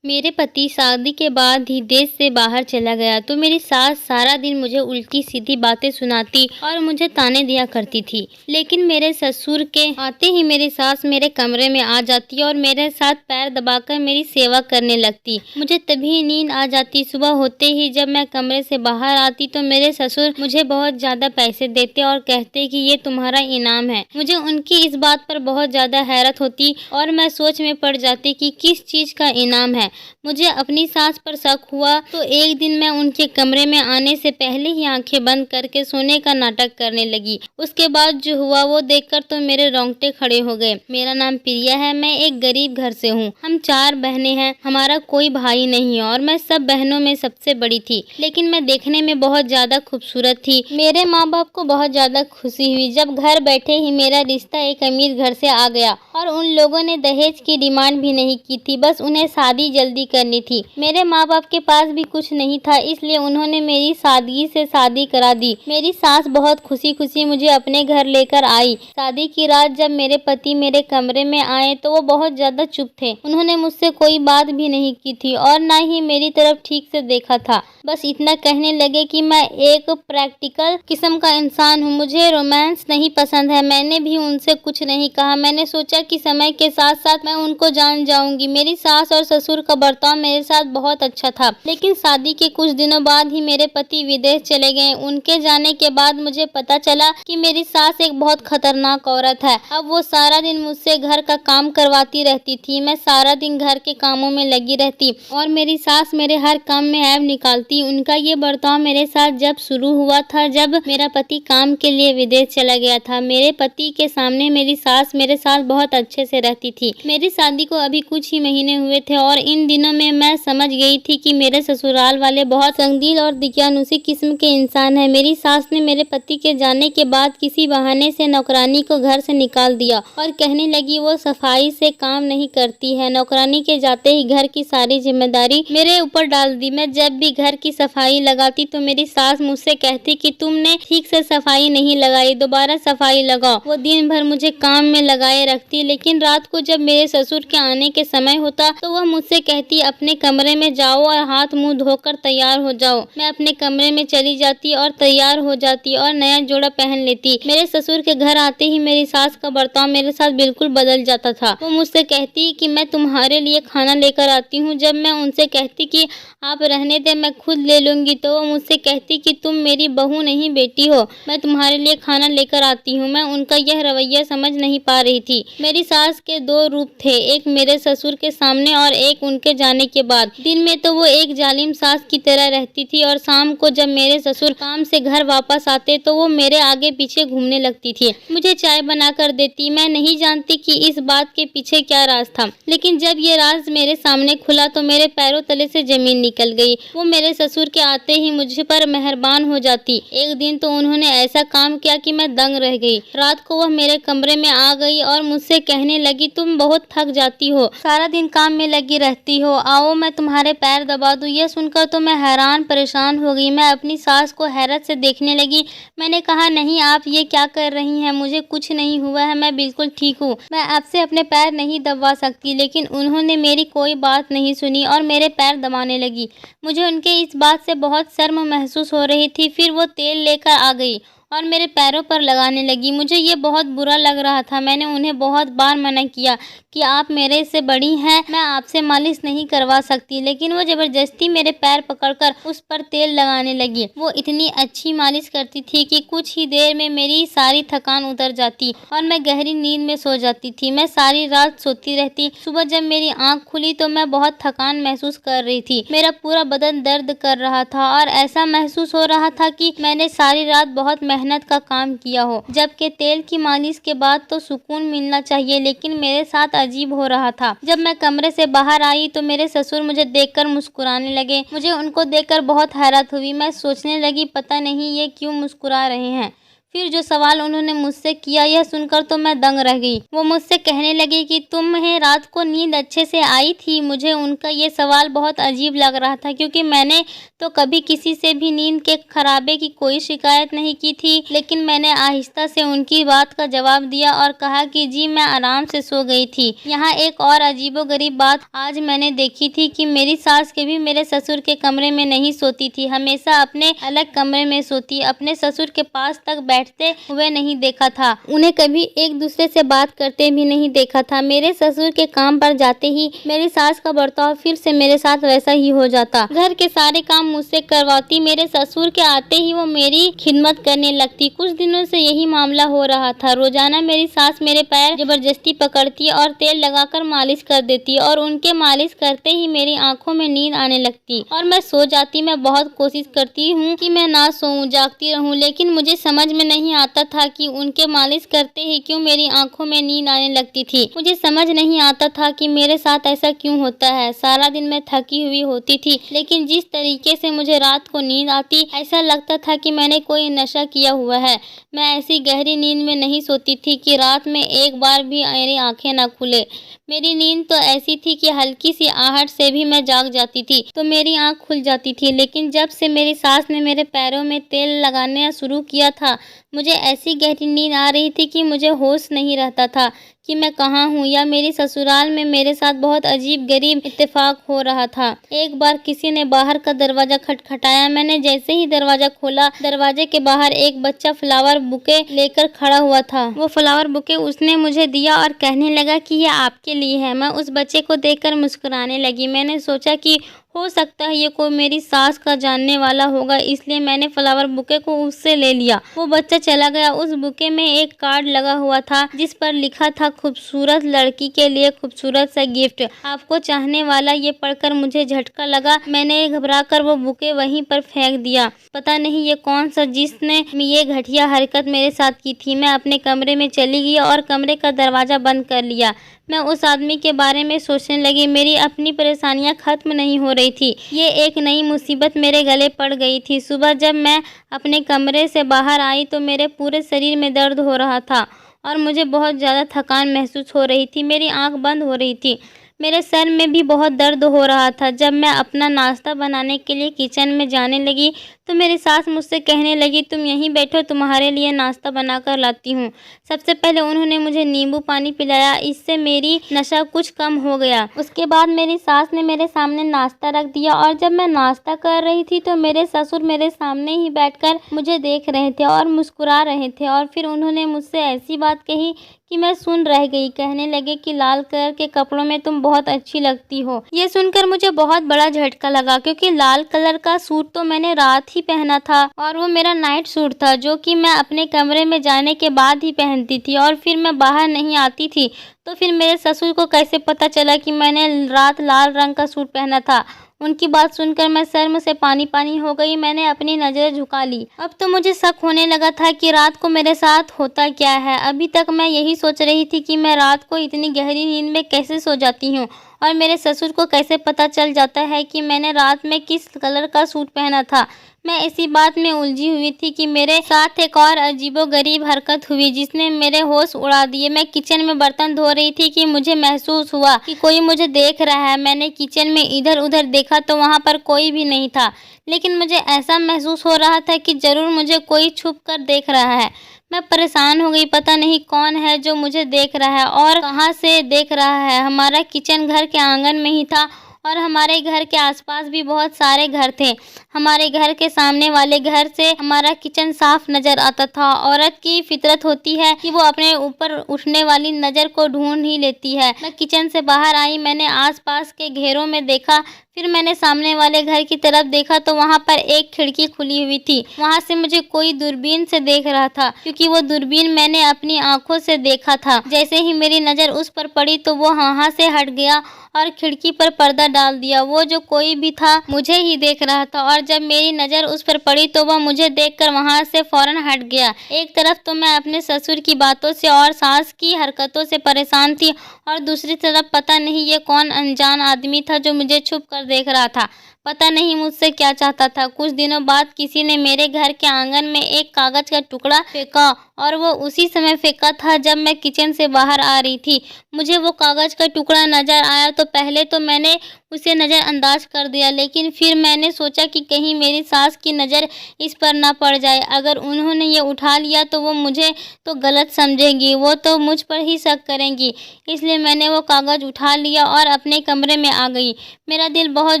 मेरे पति शादी के बाद ही देश से बाहर चला गया तो मेरी सास सारा दिन मुझे उल्टी सीधी बातें सुनाती और मुझे ताने दिया करती थी। लेकिन मेरे ससुर के आते ही मेरी सास मेरे कमरे में आ जाती और मेरे साथ पैर दबाकर मेरी सेवा करने लगती। मुझे तभी नींद आ जाती। सुबह होते ही जब मैं कमरे से बाहर आती तो मेरे ससुर मुझे बहुत ज़्यादा पैसे देते और कहते कि ये तुम्हारा इनाम है। मुझे उनकी इस बात पर बहुत ज़्यादा हैरत होती और मैं सोच में पड़ जाती कि किस चीज़ का इनाम है। मुझे अपनी सास पर शक हुआ तो एक दिन मैं उनके कमरे में आने से पहले ही आंखें बंद करके सोने का नाटक करने लगी। उसके बाद जो हुआ वो देखकर तो मेरे रोंगटे खड़े हो गए। मेरा नाम प्रिया है, मैं एक गरीब घर से हूँ। हम 4 बहनें हैं, हमारा कोई भाई नहीं है और मैं सब बहनों में सबसे बड़ी थी। लेकिन मैं देखने में बहुत ज्यादा खूबसूरत थी। मेरे माँ बाप को बहुत ज्यादा खुशी हुई जब घर बैठे ही मेरा रिश्ता एक अमीर घर से आ गया और उन लोगों ने दहेज की डिमांड भी नहीं की थी, बस उन्हें शादी जल्दी करनी थी। मेरे माँ बाप के पास भी कुछ नहीं था, इसलिए उन्होंने मेरी सादगी से शादी करा दी। मेरी सास बहुत खुशी खुशी मुझे अपने घर लेकर आई। शादी की रात जब मेरे पति मेरे कमरे में आए तो वो बहुत ज्यादा चुप थे। उन्होंने मुझसे कोई बात भी नहीं की थी और ना ही मेरी तरफ ठीक से देखा था। बस इतना कहने लगे कि मैं एक प्रैक्टिकल किस्म का इंसान हूँ, मुझे रोमांस नहीं पसंद है। मैंने भी उनसे कुछ नहीं कहा। मैंने सोचा कि समय के साथ साथ मैं उनको जान जाऊंगी। मेरी सास और ससुर का बर्ताव मेरे साथ बहुत अच्छा था, लेकिन शादी के कुछ दिनों बाद ही मेरे पति विदेश चले गए। उनके जाने के बाद मुझे पता चला कि मेरी सास एक बहुत खतरनाक औरत है। अब वो सारा दिन मुझसे घर का काम करवाती रहती थी। मैं सारा दिन घर के कामों में लगी रहती और मेरी सास मेरे हर काम में ऐब निकालती। उनका ये बर्ताव मेरे साथ जब शुरू हुआ था जब मेरा पति काम के लिए विदेश चला गया था। मेरे पति के सामने मेरी सास मेरे साथ बहुत अच्छे से रहती थी। मेरी शादी को अभी कुछ ही महीने हुए थे और इन दिनों में मैं समझ गई थी कि मेरे ससुराल वाले बहुत संगील और दकियानुसी किस्म के इंसान हैं। मेरी सास ने मेरे पति के जाने के बाद किसी बहाने से नौकरानी को घर से निकाल दिया और कहने लगी वो सफाई से काम नहीं करती है। नौकरानी के जाते ही घर की सारी जिम्मेदारी मेरे ऊपर डाल दी। मैं जब भी घर की सफाई लगाती तो मेरी सास मुझसे कहती कि तुमने ठीक से सफाई नहीं लगाई, दोबारा सफाई लगाओ। वो दिन भर मुझे काम में लगाए रखती, लेकिन रात को जब मेरे ससुर के आने के समय होता तो वह मुझसे कहती अपने कमरे में जाओ और हाथ मुंह धोकर तैयार हो जाओ। मैं अपने कमरे में चली जाती और तैयार हो जाती और नया जोड़ा पहन लेती। मेरे ससुर के घर आते ही मेरी सास का बर्ताव मेरे साथ बिल्कुल बदल जाता था। वो मुझसे कहती कि मैं तुम्हारे लिए खाना लेकर आती हूँ। जब मैं उनसे कहती कि आप रहने दे, मैं खुद ले लूंगी, तो वो मुझसे कहती कि तुम मेरी बहू नहीं बेटी हो, मैं तुम्हारे लिए खाना लेकर आती हूँ। मैं उनका यह रवैया समझ नहीं पा रही थी। मेरी सास के 2 रूप थे, एक मेरे ससुर के सामने और एक उनके जाने के बाद। दिन में तो वो एक जालिम सास की तरह रहती थी और शाम को जब मेरे ससुर काम से घर वापस आते तो वो मेरे आगे पीछे घूमने लगती थी, मुझे चाय बना कर देती। मैं नहीं जानती कि इस बात के पीछे क्या राज था, लेकिन जब ये राज मेरे सामने खुला तो मेरे पैरों तले से जमीन निकल गई। वो मेरे ससुर के आते ही मुझ पर मेहरबान हो जाती। एक दिन तो उन्होंने ऐसा काम किया कि मैं दंग रह गई। रात को वह मेरे कमरे में आ गई और मुझसे कहने लगी तुम बहुत थक जाती हो, सारा दिन काम में लगी रहती हो, आओ मैं तुम्हारे पैर दबा दूं। यह सुनकर तो मैं हैरान परेशान हो गई। मैं अपनी सास को हैरत से देखने लगी। मैंने कहा नहीं, आप ये क्या कर रही हैं, मुझे कुछ नहीं हुआ है, मैं बिल्कुल ठीक हूँ, मैं आपसे अपने पैर नहीं दबा सकती। लेकिन उन्होंने मेरी कोई बात नहीं सुनी और मेरे पैर दबाने लगी। मुझे उनके इस बात से बहुत शर्म महसूस हो रही थी। फिर वो तेल लेकर आ गई और मेरे पैरों पर लगाने लगी। मुझे ये बहुत बुरा लग रहा था। मैंने उन्हें बहुत बार मना किया कि आप मेरे से बड़ी हैं, मैं आपसे मालिश नहीं करवा सकती, लेकिन वो जबरदस्ती मेरे पैर पकड़कर उस पर तेल लगाने लगी। वो इतनी अच्छी मालिश करती थी कि कुछ ही देर में मेरी सारी थकान उतर जाती और मैं गहरी नींद में सो जाती थी। मैं सारी रात सोती रहती। सुबह जब मेरी आँख खुली तो मैं बहुत थकान महसूस कर रही थी। मेरा पूरा बदन दर्द कर रहा था और ऐसा महसूस हो रहा था कि मैंने सारी रात बहुत मेहनत का काम किया हो, जबकि तेल की मालिश के बाद तो सुकून मिलना चाहिए, लेकिन मेरे साथ अजीब हो रहा था। जब मैं कमरे से बाहर आई तो मेरे ससुर मुझे देखकर मुस्कुराने लगे। मुझे उनको देखकर बहुत हैरत हुई। मैं सोचने लगी पता नहीं ये क्यों मुस्कुरा रहे हैं। फिर जो सवाल उन्होंने मुझसे किया यह सुनकर तो मैं दंग रह गई। वो मुझसे कहने लगे कि तुम्हें रात को नींद अच्छे से आई थी। मुझे उनका ये सवाल बहुत अजीब लग रहा था क्योंकि मैंने तो कभी किसी से भी नींद के खराबे की कोई शिकायत नहीं की थी। लेकिन मैंने आहिस्ता से उनकी बात का जवाब दिया और कहा कि जी मैं आराम से सो गई थी। यहाँ एक और अजीबोगरीब बात आज मैंने देखी थी कि मेरी सास कभी मेरे ससुर के कमरे में नहीं सोती थी, हमेशा अपने अलग कमरे में सोती। अपने ससुर के पास तक बैठते हुए नहीं देखा था, उन्हें कभी एक दूसरे से बात करते भी नहीं देखा था। मेरे ससुर के काम पर जाते ही मेरी सास का बर्ताव फिर से मेरे साथ वैसा ही हो जाता। घर के सारे काम मुझसे करवाती। मेरे ससुर के आते ही वो मेरी खिदमत करने लगती। कुछ दिनों से यही मामला हो रहा था। रोजाना मेरी सास मेरे पैर जबरदस्ती पकड़ती और तेल लगाकर मालिश कर देती और उनके मालिश करते ही मेरी आंखों में नींद आने लगती और मैं सो जाती। मैं बहुत कोशिश करती हूँ कि मैं ना सोऊं, जागती रहूं, लेकिन मुझे समझ में नहीं आता था कि उनके मालिश करते ही क्यों मेरी आंखों में नींद आने लगती थी। मुझे समझ नहीं आता था कि मेरे साथ ऐसा क्यों होता है। सारा दिन मैं थकी हुई होती थी, लेकिन जिस तरीके से मुझे रात को नींद आती ऐसा लगता था कि मैंने कोई नशा किया हुआ है। मैं ऐसी गहरी नींद में नहीं सोती थी कि रात में एक बार भी मेरी आंखें ना खुले। मेरी नींद तो ऐसी थी कि हल्की सी आहट से भी मैं जाग जाती थी तो मेरी आंख खुल जाती थी। लेकिन जब से मेरी सास ने मेरे पैरों में तेल लगाना शुरू किया था मुझे ऐसी गहरी नींद आ रही थी कि मुझे होश नहीं रहता था कि मैं कहाँ हूँ या मेरी ससुराल में मेरे साथ बहुत अजीब गरीब इत्तेफाक हो रहा था। एक बार किसी ने बाहर का दरवाजा खटखटाया। मैंने जैसे ही दरवाजा खोला, दरवाजे के बाहर एक बच्चा फ्लावर बुके लेकर खड़ा हुआ था। वो फ्लावर बुके उसने मुझे दिया और कहने लगा कि ये आपके लिए है। मैं उस बच्चे को देखकर मुस्कुराने लगी। मैंने सोचा कि हो सकता है ये कोई मेरी सास का जानने वाला होगा, इसलिए मैंने फ्लावर बुके को उससे ले लिया। वो बच्चा चला गया। उस बुके में एक कार्ड लगा हुआ था जिस पर लिखा था खूबसूरत लड़की के लिए खूबसूरत सा गिफ्ट, आपको चाहने वाला। ये पढ़कर मुझे झटका लगा। मैंने घबराकर वो बुके वहीं पर फेंक दिया। पता नहीं ये कौन सा जिसने ये घटिया हरकत मेरे साथ की थी। मैं अपने कमरे में चली गई और कमरे का दरवाजा बंद कर लिया। मैं उस आदमी के बारे में सोचने लगी। मेरी अपनी परेशानियां खत्म नहीं हो रही थी। ये एक नई मुसीबत मेरे गले पड़ गई थी। सुबह जब मैं अपने कमरे से बाहर आई तो मेरे पूरे शरीर में दर्द हो रहा था और मुझे बहुत ज़्यादा थकान महसूस हो रही थी। मेरी आंख बंद हो रही थी। मेरे सर में भी बहुत दर्द हो रहा था। जब मैं अपना नाश्ता बनाने के लिए किचन में जाने लगी तो मेरी सास मुझसे कहने लगी, तुम यहीं बैठो, तुम्हारे लिए नाश्ता बनाकर लाती हूँ। सबसे पहले उन्होंने मुझे नींबू पानी पिलाया। इससे मेरी नशा कुछ कम हो गया। उसके बाद मेरी सास ने मेरे सामने नाश्ता रख दिया और जब मैं नाश्ता कर रही थी तो मेरे ससुर मेरे सामने ही बैठकर मुझे देख रहे थे और मुस्कुरा रहे थे। और फिर उन्होंने मुझसे ऐसी बात कही कि मैं सुन रह गई। कहने लगे कि लाल कलर के कपड़ों में तुम बहुत अच्छी लगती हो। ये सुनकर मुझे बहुत बड़ा झटका लगा क्योंकि लाल कलर का सूट तो मैंने रात ही पहना था और वो मेरा नाइट सूट था जो कि मैं अपने कमरे में जाने के बाद ही पहनती थी और फिर मैं बाहर नहीं आती थी। तो फिर मेरे ससुर को कैसे पता चला कि मैंने रात लाल रंग का सूट पहना था। उनकी बात सुनकर मैं शर्म से पानी पानी हो गई। मैंने अपनी नज़र झुका ली। अब तो मुझे शक होने लगा था कि रात को मेरे साथ होता क्या है। अभी तक मैं यही सोच रही थी कि मैं रात को इतनी गहरी नींद में कैसे सो जाती हूँ और मेरे ससुर को कैसे पता चल जाता है कि मैंने रात में किस कलर का सूट पहना था। मैं इसी बात में उलझी हुई थी कि मेरे साथ एक और अजीबोगरीब हरकत हुई जिसने मेरे होश उड़ा दिए। मैं किचन में बर्तन धो रही थी कि मुझे महसूस हुआ कि कोई मुझे देख रहा है। मैंने किचन में इधर उधर देखा तो वहाँ पर कोई भी नहीं था, लेकिन मुझे ऐसा महसूस हो रहा था कि जरूर मुझे कोई छुप कर देख रहा है। मैं परेशान हो गई। पता नहीं कौन है जो मुझे देख रहा है और कहाँ से देख रहा है। हमारा किचन घर के आंगन में ही था और हमारे घर के आसपास भी बहुत सारे घर थे। हमारे घर के सामने वाले घर से हमारा किचन साफ नजर आता था। औरत की फितरत होती है कि वो अपने ऊपर उठने वाली नज़र को ढूंढ ही लेती है। मैं किचन से बाहर आई। मैंने आसपास के घेरों में देखा। फिर मैंने सामने वाले घर की तरफ देखा तो वहाँ पर एक खिड़की खुली हुई थी। वहाँ से मुझे कोई दूरबीन से देख रहा था क्योंकि वो दूरबीन मैंने अपनी आंखों से देखा था। जैसे ही मेरी नज़र उस पर पड़ी तो वो वहाँ से हट गया और खिड़की पर पर्दा डाल दिया। वो जो कोई भी था मुझे ही देख रहा था और जब मेरी नज़र उस पर पड़ी तो वह मुझे देखकर वहाँ से फौरन हट गया। एक तरफ तो मैं अपने ससुर की बातों से और सास की हरकतों से परेशान थी और दूसरी तरफ पता नहीं ये कौन अनजान आदमी था जो मुझे छुप कर कर देख रहा था। पता नहीं मुझसे क्या चाहता था। कुछ दिनों बाद किसी ने मेरे घर के आंगन में एक कागज का टुकड़ा फेंका और वो उसी समय फेंका था जब मैं किचन से बाहर आ रही थी। मुझे वो कागज का टुकड़ा नजर आया तो पहले तो मैंने उसे नज़रअंदाज कर दिया, लेकिन फिर मैंने सोचा कि कहीं मेरी सास की नज़र इस पर ना पड़ जाए। अगर उन्होंने ये उठा लिया तो वो मुझे तो गलत समझेंगी, वो तो मुझ पर ही शक करेंगी। इसलिए मैंने वो कागज़ उठा लिया और अपने कमरे में आ गई। मेरा दिल बहुत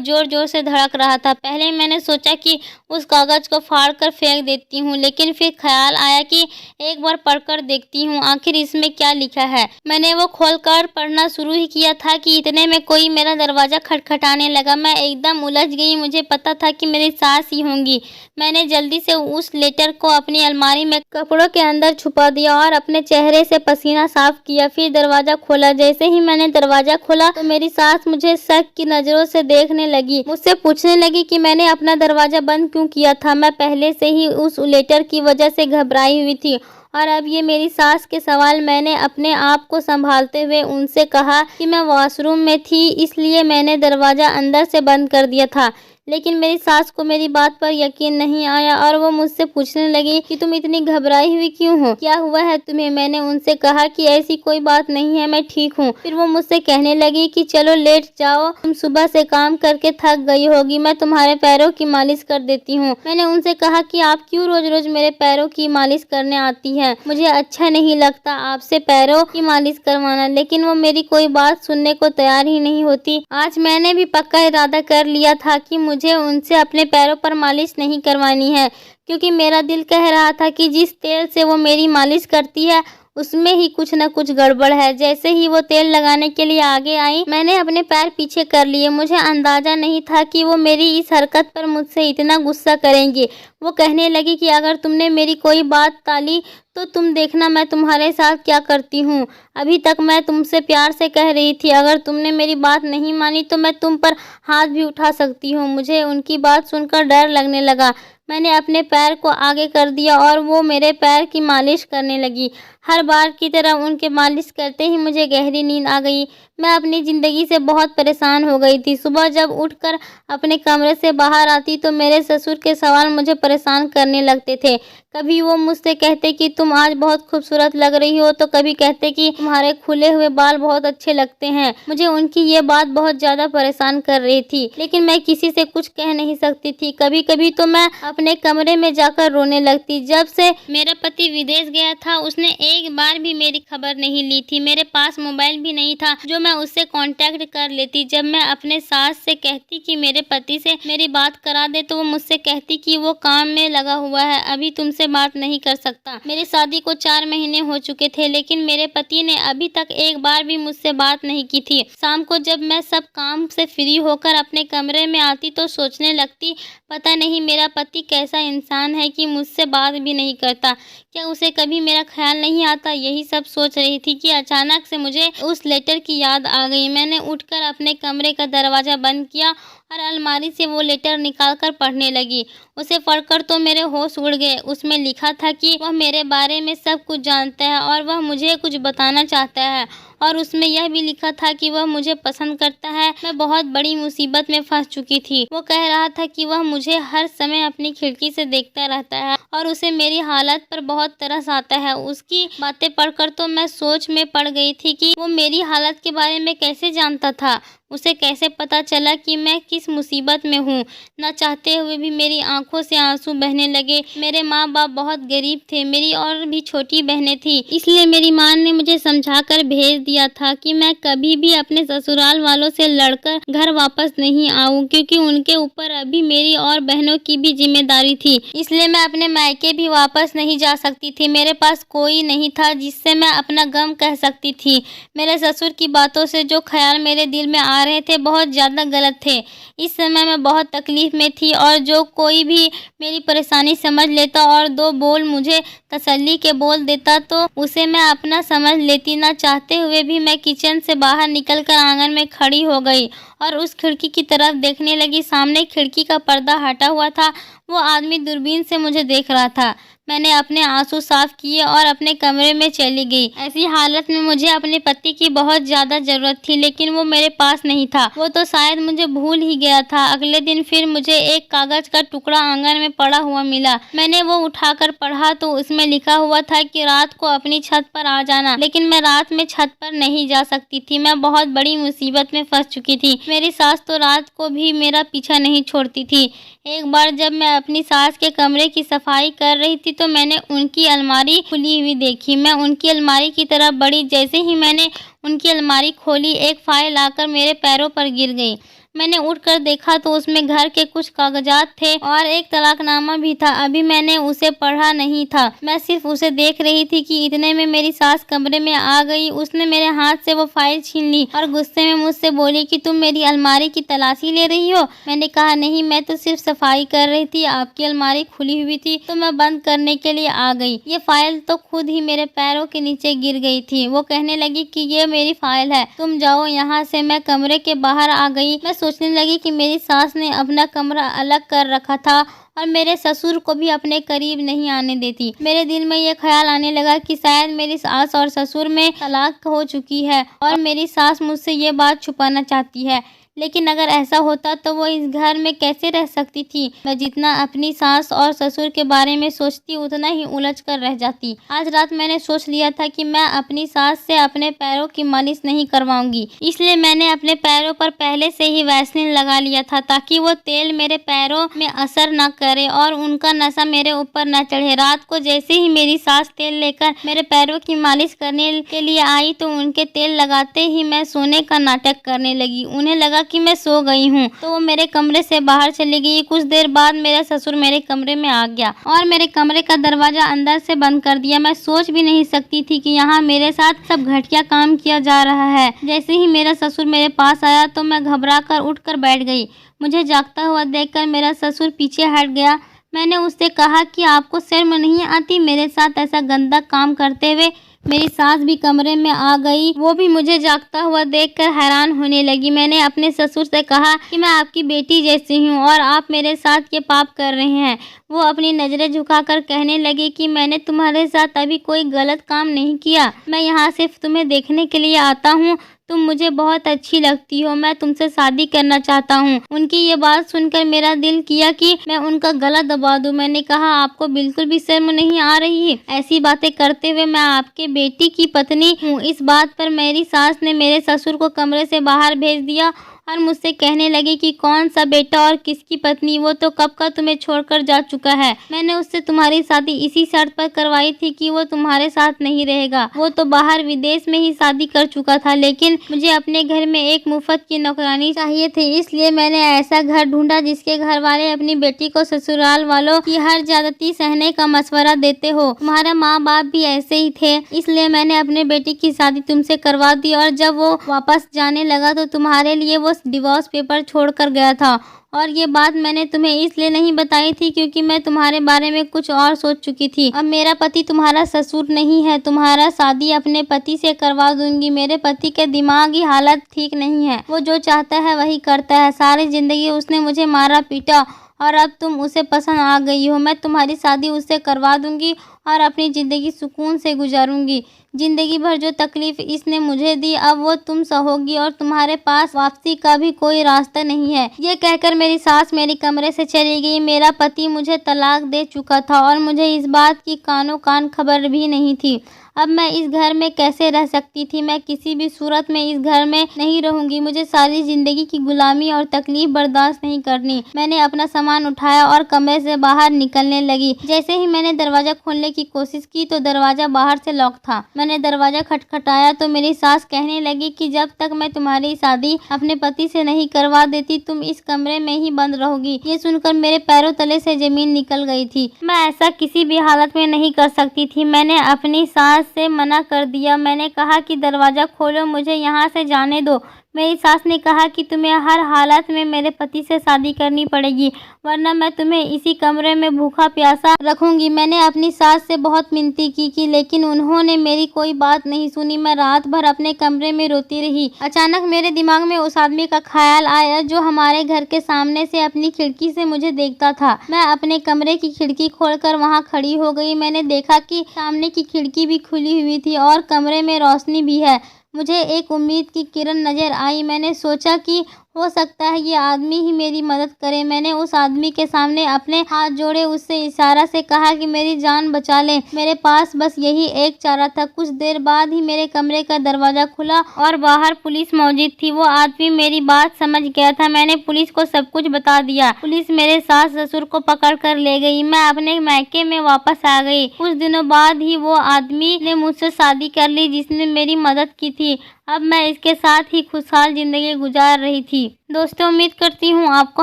ज़ोर ज़ोर से धड़क रहा था। पहले मैंने सोचा कि उस कागज़ को फाड़ कर फेंक देती हूँ, लेकिन फिर ख्याल आया कि एक बार पढ़कर देखती हूँ आखिर इसमें क्या लिखा है। मैंने वो खोलकर पढ़ना शुरू ही किया था कि इतने में कोई मेरा दरवाज़ा खटखटाने लगा। मैं एकदम उलझ गई। मुझे पता था कि मेरी सास ही होंगी। मैंने जल्दी से उस लेटर को अपनी अलमारी में कपड़ों के अंदर छुपा दिया और अपने चेहरे से पसीना साफ किया। फिर दरवाज़ा खोला। जैसे ही मैंने दरवाज़ा खोला तो मेरी सास मुझे शक की नज़रों से देखने लगी। मुझसे पूछने लगी कि मैंने अपना दरवाज़ा बंद क्यों किया था। मैं पहले से ही उस लेटर की वजह से घबराई हुई थी और अब ये मेरी सास के सवाल। मैंने अपने आप को संभालते हुए उनसे कहा कि मैं वॉशरूम में थी, इसलिए मैंने दरवाज़ा अंदर से बंद कर दिया था। लेकिन मेरी सास को मेरी बात पर यकीन नहीं आया और वो मुझसे पूछने लगी कि तुम इतनी घबराई हुई क्यों हो, क्या हुआ है तुम्हें। मैंने उनसे कहा कि ऐसी कोई बात नहीं है, मैं ठीक हूँ। फिर वो मुझसे कहने लगी कि चलो लेट जाओ, तुम सुबह से काम करके थक गई होगी, मैं तुम्हारे पैरों की मालिश कर देती हूँ। मैंने उनसे कहा कि आप क्यों रोज रोज मेरे पैरों की मालिश करने आती है, मुझे अच्छा नहीं लगता आपसे पैरों की मालिश करवाना। लेकिन वो मेरी कोई बात सुनने को तैयार ही नहीं होती। आज मैंने भी पक्का इरादा कर लिया था कि मुझे उनसे अपने पैरों पर मालिश नहीं करवानी है, क्योंकि मेरा दिल कह रहा था कि जिस तेल से वो मेरी मालिश करती है उसमें ही कुछ न कुछ गड़बड़ है। जैसे ही वो तेल लगाने के लिए आगे आई, मैंने अपने पैर पीछे कर लिए। मुझे अंदाजा नहीं था कि वो मेरी इस हरकत पर मुझसे इतना गुस्सा करेंगी। वो कहने लगी कि अगर तुमने मेरी कोई बात टाली तो तुम देखना मैं तुम्हारे साथ क्या करती हूँ। अभी तक मैं तुमसे प्यार से कह रही थी, अगर तुमने मेरी बात नहीं मानी तो मैं तुम पर हाथ भी उठा सकती हूँ। मुझे उनकी बात सुनकर डर लगने लगा। मैंने अपने पैर को आगे कर दिया और वो मेरे पैर की मालिश करने लगी। हर बार की तरह उनके मालिश करते ही मुझे गहरी नींद आ गई। मैं अपनी ज़िंदगी से बहुत परेशान हो गई थी। सुबह जब उठकर अपने कमरे से बाहर आती तो मेरे ससुर के सवाल मुझे परेशान करने लगते थे। कभी वो मुझसे कहते कि तुम आज बहुत खूबसूरत लग रही हो, तो कभी कहते कि तुम्हारे खुले हुए बाल बहुत अच्छे लगते हैं। मुझे उनकी ये बात बहुत ज़्यादा परेशान कर रही थी, लेकिन मैं किसी से कुछ कह नहीं सकती थी। कभी कभी तो मैं अपने कमरे में जाकर रोने लगती। जब से मेरा पति विदेश गया था उसने एक बार भी मेरी खबर नहीं ली थी। मेरे पास मोबाइल भी नहीं था जो मैं उससे कांटेक्ट कर लेती। जब मैं अपने सास से कहती कि मेरे पति से मेरी बात करा दे तो वो मुझसे कहती कि वो काम में लगा हुआ है, अभी तुमसे बात नहीं कर सकता। मेरी शादी को 4 महीने हो चुके थे, लेकिन मेरे पति ने अभी तक एक बार भी मुझसे बात नहीं की थी। शाम को जब मैं सब काम से फ्री होकर अपने कमरे में आती तो सोचने लगती, पता नहीं मेरा पति कैसा इंसान है कि मुझसे बात भी नहीं करता। क्या उसे कभी मेरा ख्याल नहीं आता। यही सब सोच रही थी कि अचानक से मुझे उस लेटर की याद आ गई। मैंने उठकर अपने कमरे का दरवाज़ा बंद किया और अलमारी से वो लेटर निकालकर पढ़ने लगी। उसे पढ़कर तो मेरे होश उड़ गए। उसमें लिखा था कि वह मेरे बारे में सब कुछ जानता है और वह मुझे कुछ बताना चाहता है, और उसमें यह भी लिखा था कि वह मुझे पसंद करता है। मैं बहुत बड़ी मुसीबत में फंस चुकी थी। वो कह रहा था कि वह मुझे हर समय अपनी खिड़की से देखता रहता है और उसे मेरी हालत पर बहुत तरस आता है। उसकी बातें पढ़कर तो मैं सोच में पड़ गई थी कि वो मेरी हालत के बारे में कैसे जानता था। उसे कैसे पता चला कि मैं किस मुसीबत में हूँ। न चाहते हुए भी मेरी आंखों से आंसू बहने लगे। मेरे माँ बाप बहुत गरीब थे, मेरी और भी छोटी बहनें थी, इसलिए मेरी माँ ने मुझे समझाकर भेज दिया था कि मैं कभी भी अपने ससुराल वालों से लड़कर घर वापस नहीं आऊँ, क्योंकि उनके ऊपर अभी मेरी और बहनों की भी जिम्मेदारी थी। इसलिए मैं अपने मायके भी वापस नहीं जा सकती थी। मेरे पास कोई नहीं था जिससे मैं अपना गम कह सकती थी। मेरे ससुर की बातों से जो ख्याल मेरे दिल में आ रहे थे बहुत ज़्यादा गलत थे। इस समय मैं बहुत तकलीफ में थी और जो कोई भी मेरी परेशानी समझ लेता और 2 बोल मुझे तसल्ली के बोल देता तो उसे मैं अपना समझ लेती। ना चाहते हुए भी मैं किचन से बाहर निकलकर आंगन में खड़ी हो गई और उस खिड़की की तरफ देखने लगी। सामने खिड़की का पर्दा हटा हुआ था। वो आदमी दूरबीन से मुझे देख रहा था। मैंने अपने आंसू साफ किए और अपने कमरे में चली गई। ऐसी हालत में मुझे अपने पति की बहुत ज़्यादा ज़रूरत थी, लेकिन वो मेरे पास नहीं था। वो तो शायद मुझे भूल ही गया था। अगले दिन फिर मुझे एक कागज़ का टुकड़ा आंगन में पड़ा हुआ मिला। मैंने वो उठाकर पढ़ा तो उसमें लिखा हुआ था कि रात को अपनी छत पर आ जाना, लेकिन मैं रात में छत पर नहीं जा सकती थी। मैं बहुत बड़ी मुसीबत में फंस चुकी थी। मेरी सास तो रात को भी मेरा पीछा नहीं छोड़ती थी। एक बार जब मैं अपनी सास के कमरे की सफाई कर रही थी तो मैंने उनकी अलमारी खुली हुई देखी। मैं उनकी अलमारी की तरफ बढ़ी। जैसे ही मैंने उनकी अलमारी खोली, एक फाइल आकर मेरे पैरों पर गिर गई। मैंने उठकर देखा तो उसमें घर के कुछ कागजात थे और एक तलाकनामा भी था। अभी मैंने उसे पढ़ा नहीं था, मैं सिर्फ उसे देख रही थी कि इतने में मेरी सास कमरे में आ गई। उसने मेरे हाथ से वो फाइल छीन ली और गुस्से में मुझसे बोली कि तुम मेरी अलमारी की तलाशी ले रही हो। मैंने कहा नहीं, मैं तो सिर्फ सफाई कर रही थी, आपकी अलमारी खुली हुई थी तो मैं बंद करने के लिए आ गई। ये फाइल तो खुद ही मेरे पैरों के नीचे गिर गई थी। वो कहने लगी कि ये मेरी फाइल है, तुम जाओ यहाँ से। मैं कमरे के बाहर आ गई। मैं सोचने लगी कि मेरी सास ने अपना कमरा अलग कर रखा था और मेरे ससुर को भी अपने करीब नहीं आने देती। मेरे दिल में ये ख्याल आने लगा कि शायद मेरी सास और ससुर में तलाक हो चुकी है और मेरी सास मुझसे ये बात छुपाना चाहती है। लेकिन अगर ऐसा होता तो वो इस घर में कैसे रह सकती थी। मैं जितना अपनी सास और ससुर के बारे में सोचती उतना ही उलझ कर रह जाती। आज रात मैंने सोच लिया था कि मैं अपनी सास से अपने पैरों की मालिश नहीं करवाऊंगी, इसलिए मैंने अपने पैरों पर पहले से ही वैसलीन लगा लिया था ताकि वो तेल मेरे पैरों में असर न करे और उनका नशा मेरे ऊपर न चढ़े। रात को जैसे ही मेरी सास तेल लेकर मेरे पैरों की मालिश करने के लिए आई तो उनके तेल लगाते ही मैं सोने का नाटक करने लगी। उन्हें लगा कि मैं सो गई हूँ तो वो मेरे कमरे से बाहर चली गई। कुछ देर बाद मेरा ससुर मेरे कमरे में आ गया और मेरे कमरे का दरवाजा अंदर से बंद कर दिया। मैं सोच भी नहीं सकती थी कि यहाँ मेरे साथ सब घटिया काम किया जा रहा है। जैसे ही मेरा ससुर मेरे पास आया तो मैं घबरा कर उठ कर बैठ गई। मुझे जागता हुआ देखकर मेरा ससुर पीछे हट गया। मैंने उससे कहा कि आपको शर्म नहीं आती मेरे साथ ऐसा गंदा काम करते हुए। मेरी सास भी कमरे में आ गई। वो भी मुझे जागता हुआ देखकर हैरान होने लगी। मैंने अपने ससुर से कहा कि मैं आपकी बेटी जैसी हूँ और आप मेरे साथ ये पाप कर रहे हैं। वो अपनी नज़रें झुकाकर कहने लगी कि मैंने तुम्हारे साथ अभी कोई गलत काम नहीं किया। मैं यहाँ सिर्फ तुम्हें देखने के लिए आता हूँ। तुम मुझे बहुत अच्छी लगती हो, मैं तुमसे शादी करना चाहता हूँ। उनकी ये बात सुनकर मेरा दिल किया कि मैं उनका गला दबा दूं। मैंने कहा आपको बिल्कुल भी शर्म नहीं आ रही है ऐसी बातें करते हुए? मैं आपके बेटी की पत्नी हूँ। इस बात पर मेरी सास ने मेरे ससुर को कमरे से बाहर भेज दिया और मुझसे कहने लगी कि कौन सा बेटा और किसकी पत्नी, वो तो कब का तुम्हें छोड़कर जा चुका है। मैंने उससे तुम्हारी शादी इसी शर्त पर करवाई थी कि वो तुम्हारे साथ नहीं रहेगा। वो तो बाहर विदेश में ही शादी कर चुका था, लेकिन मुझे अपने घर में एक मुफ्त की नौकरानी चाहिए थी, इसलिए मैंने ऐसा घर ढूंढा जिसके घर वाले अपनी बेटी को ससुराल वालों की हर ज्यादती सहने का मशवरा देते हो। तुम्हारे माँ बाप भी ऐसे ही थे, इसलिए मैंने अपने बेटी की शादी तुमसे करवा दी और जब वो वापस जाने लगा तो तुम्हारे लिए वो डिवोर्स पेपर छोड़कर गया था। और ये बात मैंने तुम्हें इसलिए नहीं बताई थी क्योंकि मैं तुम्हारे बारे में कुछ और सोच चुकी थी। अब मेरा पति तुम्हारा ससुर नहीं है। तुम्हारा शादी अपने पति से करवा दूंगी। मेरे पति के दिमागी हालत ठीक नहीं है, वो जो चाहता है वही करता है। सारी जिंदगी उसने मुझे मारा पीटा और अब तुम उसे पसंद आ गई हो। मैं तुम्हारी शादी उससे करवा दूंगी और अपनी ज़िंदगी सुकून से गुजारूंगी। ज़िंदगी भर जो तकलीफ़ इसने मुझे दी अब वो तुम सहोगी और तुम्हारे पास वापसी का भी कोई रास्ता नहीं है। ये कहकर मेरी सास मेरे कमरे से चली गई। मेरा पति मुझे तलाक दे चुका था और मुझे इस बात की कानों कान खबर भी नहीं थी। अब मैं इस घर में कैसे रह सकती थी? मैं किसी भी सूरत में इस घर में नहीं रहूंगी। मुझे सारी जिंदगी की गुलामी और तकलीफ बर्दाश्त नहीं करनी। मैंने अपना सामान उठाया और कमरे से बाहर निकलने लगी। जैसे ही मैंने दरवाजा खोलने की कोशिश की तो दरवाजा बाहर से लॉक था। मैंने दरवाजा खटखटाया तो मेरी सास कहने लगी कि जब तक मैं तुम्हारी शादी अपने पति से नहीं करवा देती तुम इस कमरे में ही बंद रहोगी। ये सुनकर मेरे पैरों तले से जमीन निकल गई थी। मैं ऐसा किसी भी हालत में नहीं कर सकती थी। मैंने अपनी सास से मना कर दिया। मैंने कहा कि दरवाज़ा खोलो, मुझे यहाँ से जाने दो। मेरी सास ने कहा कि तुम्हें हर हालत में मेरे पति से शादी करनी पड़ेगी, वरना मैं तुम्हें इसी कमरे में भूखा प्यासा रखूंगी। मैंने अपनी सास से बहुत मिन्नती की लेकिन उन्होंने मेरी कोई बात नहीं सुनी। मैं रात भर अपने कमरे में रोती रही। अचानक मेरे दिमाग में उस आदमी का ख्याल आया जो हमारे घर के सामने से अपनी खिड़की से मुझे देखता था। मैं अपने कमरे की खिड़की खोलकर वहाँ खड़ी हो गई। मैंने देखा कि सामने की खिड़की भी खुली हुई थी और कमरे में रोशनी भी है। मुझे एक उम्मीद की किरण नजर आई। मैंने सोचा कि हो सकता है ये आदमी ही मेरी मदद करे। मैंने उस आदमी के सामने अपने हाथ जोड़े, उससे इशारा से कहा कि मेरी जान बचा ले। मेरे पास बस यही एक चारा था। कुछ देर बाद ही मेरे कमरे का दरवाजा खुला और बाहर पुलिस मौजूद थी। वो आदमी मेरी बात समझ गया था। मैंने पुलिस को सब कुछ बता दिया। पुलिस मेरे सास ससुर को पकड़ कर ले गई। मैं अपने मायके में वापस आ गई। कुछ दिनों बाद ही वो आदमी ने मुझसे शादी कर ली जिसने मेरी मदद की थी। अब मैं इसके साथ ही खुशहाल जिंदगी गुजार रही थी। दोस्तों, उम्मीद करती हूँ आपको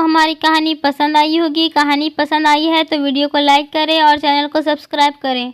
हमारी कहानी पसंद आई होगी। कहानी पसंद आई है तो वीडियो को लाइक करें और चैनल को सब्सक्राइब करें।